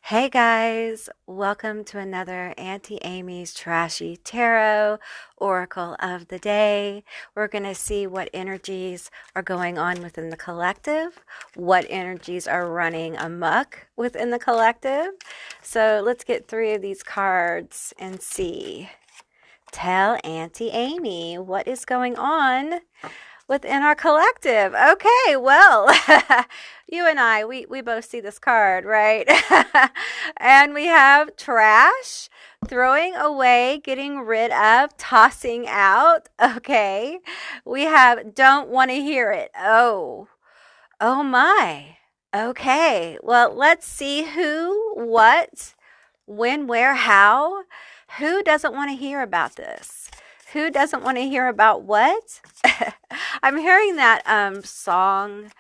Hey guys, welcome to another Auntie Amy's Trashy Tarot Oracle of the Day. We're going to see what energies are going on within the collective, what energies are running amok within the collective. So let's get three of these cards and see. Tell Auntie Amy what is going on within our collective. Okay, well, you and I, we both see this card, right? And we have trash, throwing away, getting rid of, tossing out. Okay. We have don't want to hear it. Oh my. Okay. Well, let's see who, what, when, where, how. Who doesn't want to hear about this? Who doesn't want to hear about what? I'm hearing that song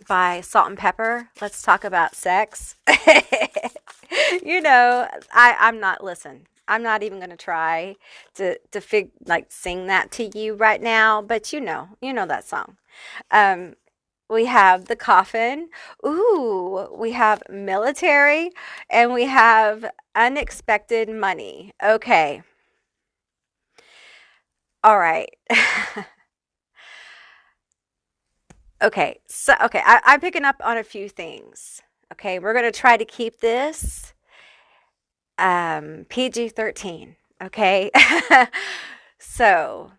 by Salt and Pepper. Let's talk about sex. I'm not, listen, I'm not even going to try to sing that to you right now, but you know that song. We have the coffin. Ooh, we have military, and we have unexpected money. Okay. All right. Okay, I'm picking up on a few things. Okay, we're going to try to keep this PG-13. Okay. So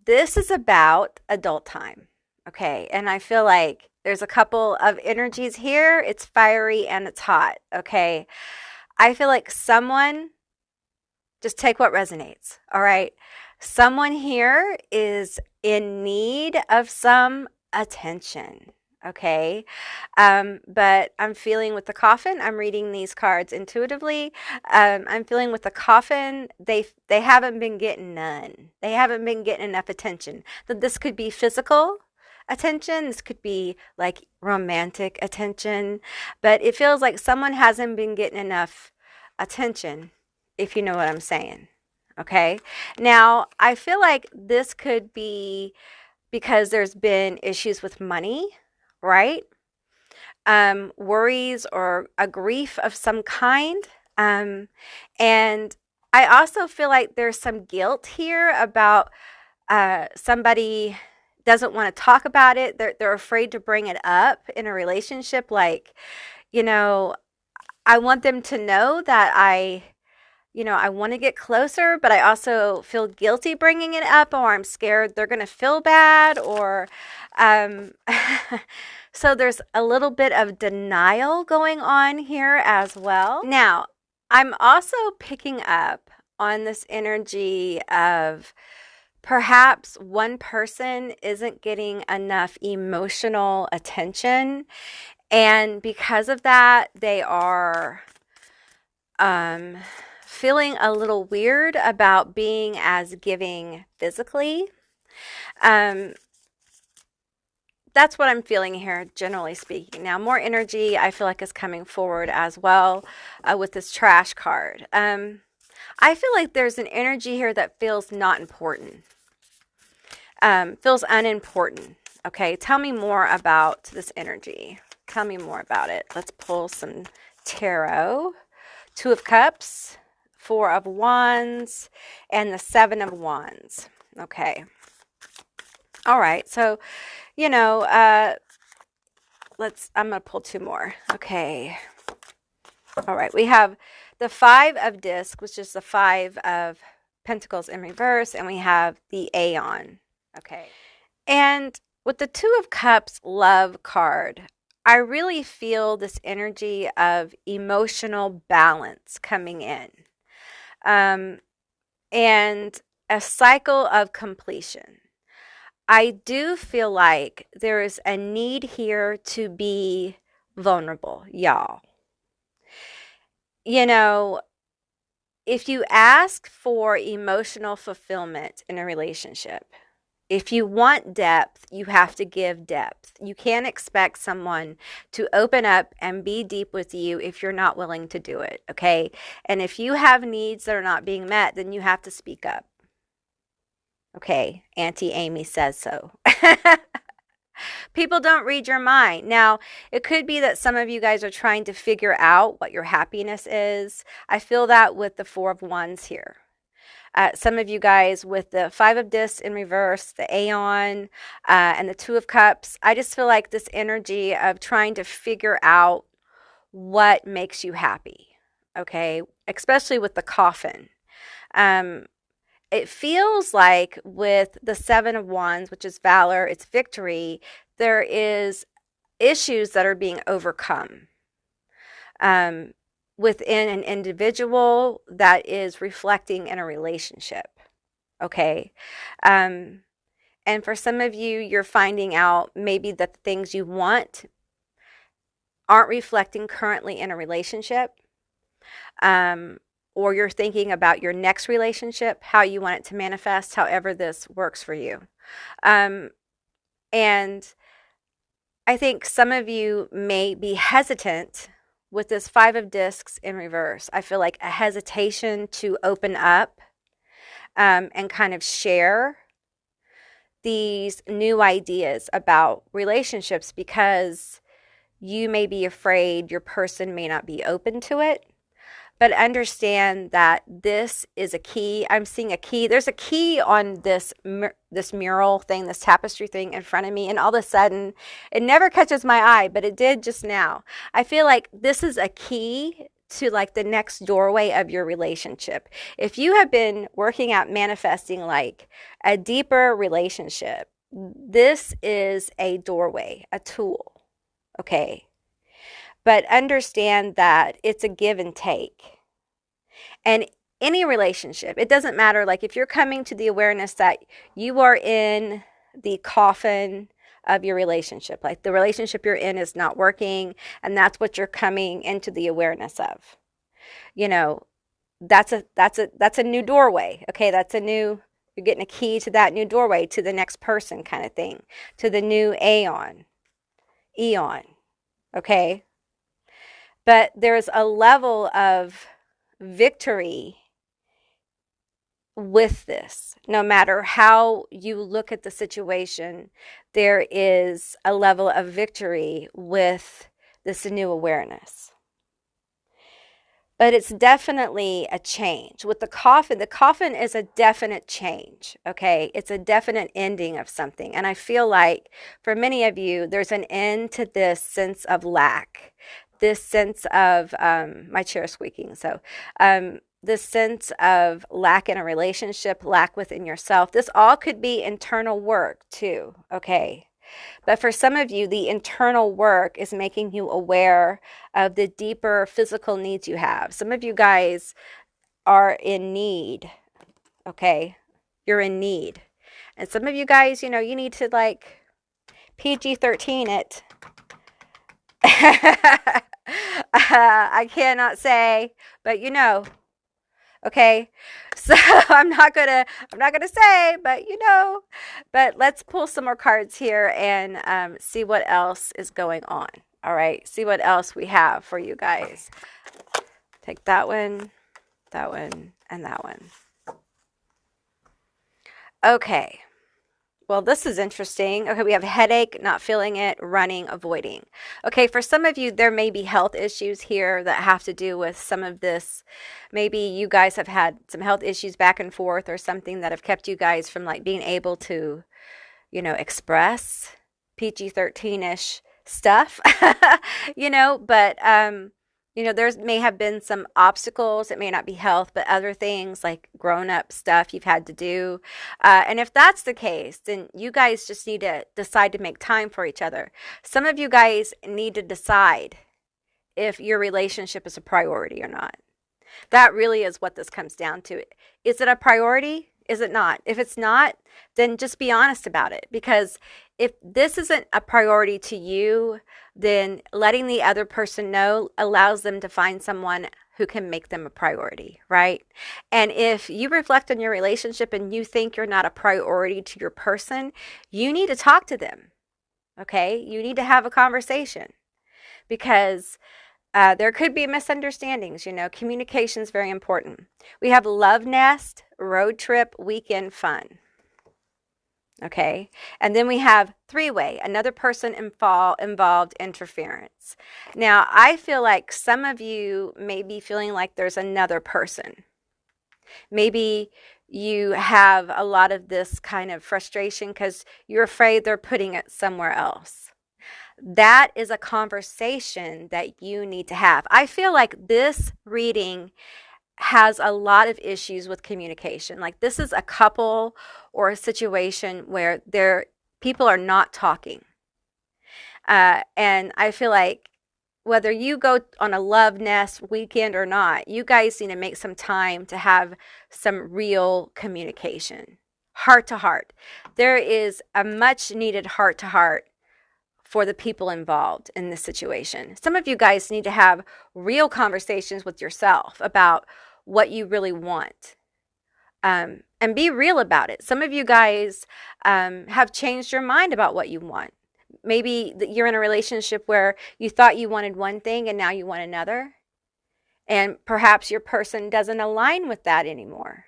this is about adult time. Okay, and I feel like there's a couple of energies here. It's fiery and it's hot. Okay, I feel like someone, just take what resonates. All right, someone here is in need of some attention. Okay. But I'm feeling with the coffin, I'm reading these cards intuitively. I'm feeling with the coffin, they haven't been getting none. They haven't been getting enough attention. That this could be physical attention, this could be like romantic attention, but it feels like someone hasn't been getting enough attention, if you know what I'm saying. Okay. Now, I feel like this could be because there's been issues with money, right? Worries or a grief of some kind. And I also feel like there's some guilt here about somebody doesn't want to talk about it. They're afraid to bring it up in a relationship. Like, you know, I want them to know that I want to get closer, but I also feel guilty bringing it up, or I'm scared they're going to feel bad, or um, so there's a little bit of denial going on here as well. Now, I'm also picking up on this energy of perhaps one person isn't getting enough emotional attention, and because of that, they are feeling a little weird about being as giving physically. That's what I'm feeling here, generally speaking. Now, more energy I feel like is coming forward as well with this trash card. I feel like there's an energy here that feels not important, feels unimportant. Okay, tell me more about this energy. Tell me more about it. Let's pull some tarot. Two of Cups, Four of Wands, and the Seven of Wands. Okay. All right. So, I'm going to pull two more. Okay. All right. We have the Five of Discs, which is the Five of Pentacles in reverse, and we have the Aeon. Okay. And with the Two of Cups Love card, I really feel this energy of emotional balance coming in. And a cycle of completion. I do feel like there is a need here to be vulnerable, y'all. If you ask for emotional fulfillment in a relationship, if you want depth, you have to give depth. You can't expect someone to open up and be deep with you if you're not willing to do it, okay? And if you have needs that are not being met, then you have to speak up. Okay, Auntie Amy says so. People don't read your mind. Now, it could be that some of you guys are trying to figure out what your happiness is. I feel that with the Four of Wands here. Some of you guys with the Five of Discs in reverse, the Aeon, and the Two of Cups. I just feel like this energy of trying to figure out what makes you happy, okay? Especially with the Coffin. It feels like with the Seven of Wands, which is valor, it's victory, there is issues that are being overcome within an individual that is reflecting in a relationship, okay? And for some of you, you're finding out maybe that the things you want aren't reflecting currently in a relationship, or you're thinking about your next relationship, how you want it to manifest, however this works for you. And I think some of you may be hesitant with this Five of Discs in reverse. I feel like a hesitation to open up and kind of share these new ideas about relationships because you may be afraid your person may not be open to it. But understand that this is a key. I'm seeing a key. There's a key on this mural thing, this tapestry thing in front of me. And all of a sudden, it never catches my eye, but it did just now. I feel like this is a key to like the next doorway of your relationship. If you have been working at manifesting like a deeper relationship, this is a doorway, a tool, okay? But understand that it's a give and take. And any relationship, it doesn't matter. Like if you're coming to the awareness that you are in the coffin of your relationship, like the relationship you're in is not working, and that's what you're coming into the awareness of. You know, that's a new doorway. Okay, you're getting a key to that new doorway, to the next person kind of thing, to the new eon. Okay? But there's a level of victory with this. No matter how you look at the situation, there is a level of victory with this new awareness. But it's definitely a change. With the coffin is a definite change, okay? It's a definite ending of something. And I feel like for many of you, there's an end to this sense of lack, this sense of, my chair is squeaking, so this sense of lack in a relationship, lack within yourself. This all could be internal work too, okay? But for some of you, the internal work is making you aware of the deeper physical needs you have. Some of you guys are in need, okay? You're in need. And some of you guys, you need to like PG-13 it. I cannot say, but okay? So I'm not gonna say, but but let's pull some more cards here and see what else is going on. All right, see what else we have for you guys. Take that one, and that one. Okay. Well, this is interesting. Okay, we have headache, not feeling it, running, avoiding. Okay, for some of you, there may be health issues here that have to do with some of this. Maybe you guys have had some health issues back and forth or something that have kept you guys from like being able to, express PG-13-ish stuff, but there may have been some obstacles. It may not be health, but other things like grown-up stuff you've had to do. And if that's the case, then you guys just need to decide to make time for each other. Some of you guys need to decide if your relationship is a priority or not. That really is what this comes down to. Is it a priority? Is it not? If it's not, then just be honest about it. Because if this isn't a priority to you, then letting the other person know allows them to find someone who can make them a priority, right? And if you reflect on your relationship and you think you're not a priority to your person, you need to talk to them, okay? You need to have a conversation because there could be misunderstandings, Communication is very important. We have love nest, road trip, weekend fun. Okay. And then we have three-way, another person involved interference. Now, I feel like some of you may be feeling like there's another person. Maybe you have a lot of this kind of frustration because you're afraid they're putting it somewhere else. That is a conversation that you need to have. I feel like this reading has a lot of issues with communication. Like this is a couple or a situation where people are not talking. And I feel like whether you go on a love nest weekend or not, you guys need to make some time to have some real communication, heart to heart. There is a much needed heart to heart for the people involved in this situation. Some of you guys need to have real conversations with yourself about what you really want, and be real about it. Some of you guys have changed your mind about what you want. Maybe you're in a relationship where you thought you wanted one thing and now you want another. And perhaps your person doesn't align with that anymore.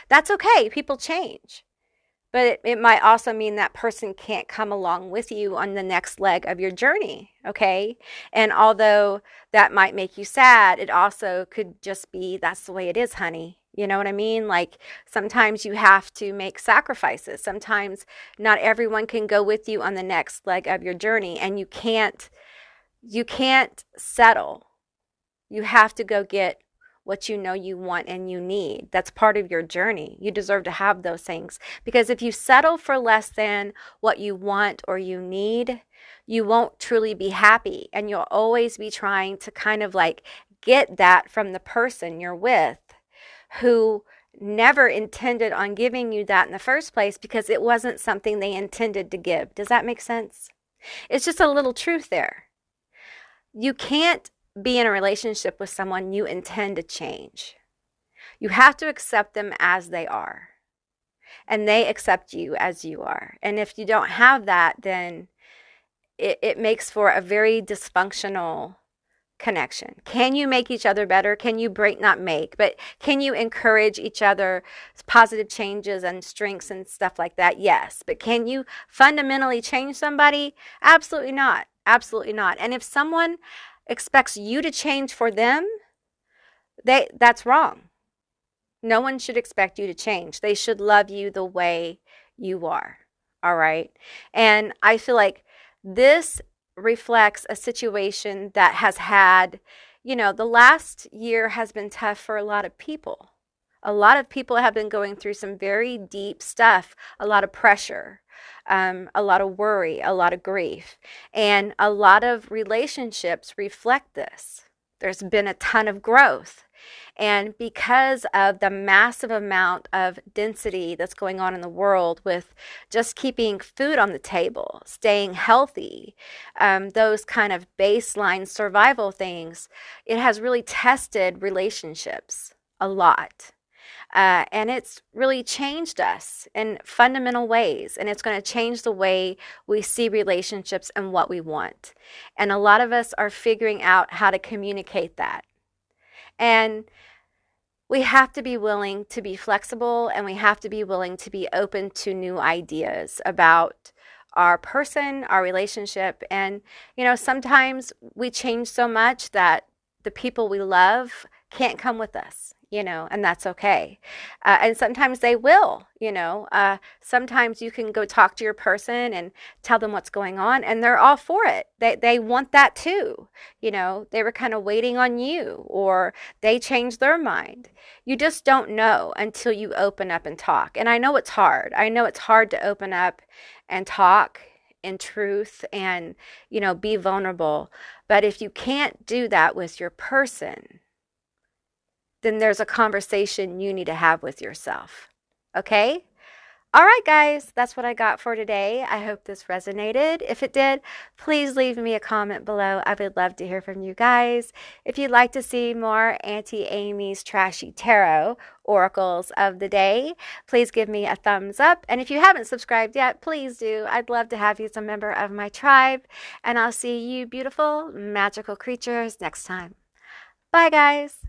That's okay. People change. But it might also mean that person can't come along with you on the next leg of your journey, okay? And although that might make you sad, it also could just be, that's the way it is, honey. You know what I mean? Like sometimes you have to make sacrifices. Sometimes not everyone can go with you on the next leg of your journey, and you can't settle. You have to go get what you know you want and you need. That's part of your journey. You deserve to have those things. Because if you settle for less than what you want or you need, you won't truly be happy. And you'll always be trying to kind of like get that from the person you're with, who never intended on giving you that in the first place because it wasn't something they intended to give. Does that make sense? It's just a little truth there. You can't be in a relationship with someone you intend to change. You have to accept them as they are, and they accept you as you are. And if you don't have that, then it makes for a very dysfunctional connection. Can you make each other better? Can you not make, but can you encourage each other's positive changes and strengths and stuff like that? Yes. But can you fundamentally change somebody? Absolutely not. Absolutely not. And if someone expects you to change for them, that's wrong. No one should expect you to change. They should love you the way you are. All right. And I feel like this reflects a situation that has had, the last year has been tough for a lot of people. A lot of people have been going through some very deep stuff, a lot of pressure, a lot of worry, a lot of grief. And a lot of relationships reflect this. There's been a ton of growth. And because of the massive amount of density that's going on in the world with just keeping food on the table, staying healthy, those kind of baseline survival things, it has really tested relationships a lot. And it's really changed us in fundamental ways. And it's going to change the way we see relationships and what we want. And a lot of us are figuring out how to communicate that. And we have to be willing to be flexible, and we have to be willing to be open to new ideas about our person, our relationship. And, sometimes we change so much that the people we love can't come with us. And that's okay. And sometimes they will, sometimes you can go talk to your person and tell them what's going on, and they're all for it. They want that too. They were kind of waiting on you, or they changed their mind. You just don't know until you open up and talk. And I know it's hard. I know it's hard to open up and talk in truth and, be vulnerable. But if you can't do that with your person, then there's a conversation you need to have with yourself. Okay? All right, guys, that's what I got for today. I hope this resonated. If it did, please leave me a comment below. I would love to hear from you guys. If you'd like to see more Auntie Amy's Trashy Tarot Oracles of the Day, please give me a thumbs up. And if you haven't subscribed yet, please do. I'd love to have you as a member of my tribe. And I'll see you beautiful, magical creatures next time. Bye, guys.